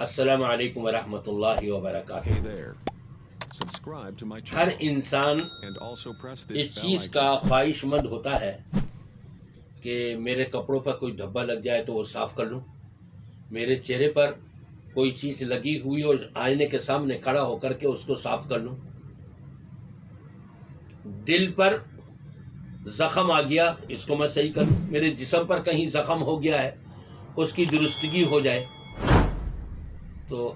السلام علیکم ورحمۃ اللہ وبرکاتہ۔ ہر انسان اس چیز کا خواہش مند ہوتا ہے کہ میرے کپڑوں پر کوئی دھبا لگ جائے تو وہ صاف کر لوں، میرے چہرے پر کوئی چیز لگی ہوئی اور آئینے کے سامنے کھڑا ہو کر کے اس کو صاف کر لوں، دل پر زخم آ گیا اس کو میں صحیح کر لوں، میرے جسم پر کہیں زخم ہو گیا ہے اس کی درستگی ہو جائے۔ تو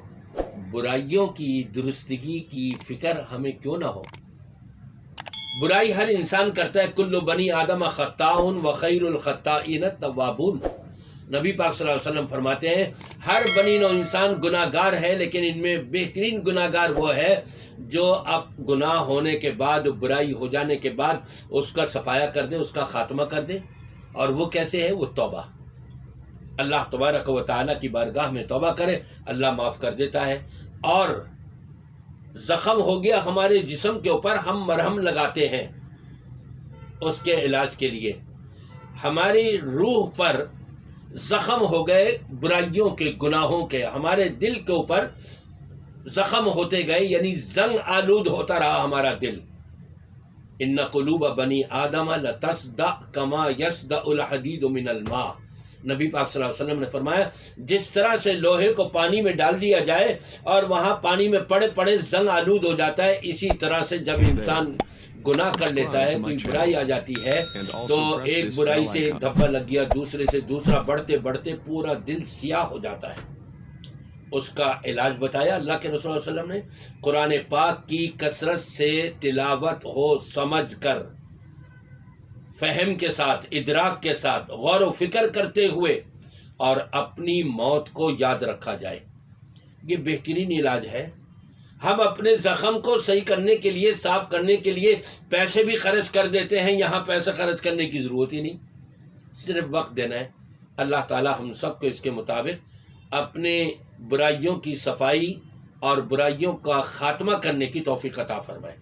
برائیوں کی درستگی کی فکر ہمیں کیوں نہ ہو؟ برائی ہر انسان کرتا ہے، کل بنی آدم خطاء وخیر الخطائین التوابون۔ نبی پاک صلی اللہ علیہ وسلم فرماتے ہیں ہر بنی نوع انسان گناہ گار ہے، لیکن ان میں بہترین گناہ گار وہ ہے جو اب گناہ ہونے کے بعد، برائی ہو جانے کے بعد اس کا صفایا کر دے، اس کا خاتمہ کر دے۔ اور وہ کیسے ہے؟ وہ توبہ، اللہ تبارک و تعالیٰ کی بارگاہ میں توبہ کرے، اللہ معاف کر دیتا ہے۔ اور زخم ہو گیا ہمارے جسم کے اوپر، ہم مرہم لگاتے ہیں اس کے علاج کے لیے۔ ہماری روح پر زخم ہو گئے برائیوں کے، گناہوں کے، ہمارے دل کے اوپر زخم ہوتے گئے، یعنی زنگ آلود ہوتا رہا ہمارا دل۔ ان قلوب بنی آدم لتصدع کما یصدع الحدید من الماء۔ نبی پاک صلی اللہ علیہ وسلم نے فرمایا جس طرح سے لوہے کو پانی میں ڈال دیا جائے اور وہاں پانی میں پڑے پڑے زنگ آلود ہو جاتا ہے، اسی طرح سے جب انسان گناہ کر لیتا ہے، کوئی برائی آ جاتی ہے تو ایک برائی سے ایک دھبا لگ گیا، دوسرے سے دوسرا، بڑھتے بڑھتے پورا دل سیاہ ہو جاتا ہے۔ اس کا علاج بتایا اللہ کے رسول صلی اللہ علیہ وسلم نے، قرآن پاک کی کثرت سے تلاوت ہو، سمجھ کر، فہم کے ساتھ، ادراک کے ساتھ، غور و فکر کرتے ہوئے، اور اپنی موت کو یاد رکھا جائے۔ یہ بہترین علاج ہے۔ ہم اپنے زخم کو صحیح کرنے کے لیے، صاف کرنے کے لیے پیسے بھی خرچ کر دیتے ہیں، یہاں پیسے خرچ کرنے کی ضرورت ہی نہیں، صرف وقت دینا ہے۔ اللہ تعالی ہم سب کو اس کے مطابق اپنے برائیوں کی صفائی اور برائیوں کا خاتمہ کرنے کی توفیق عطا فرمائے۔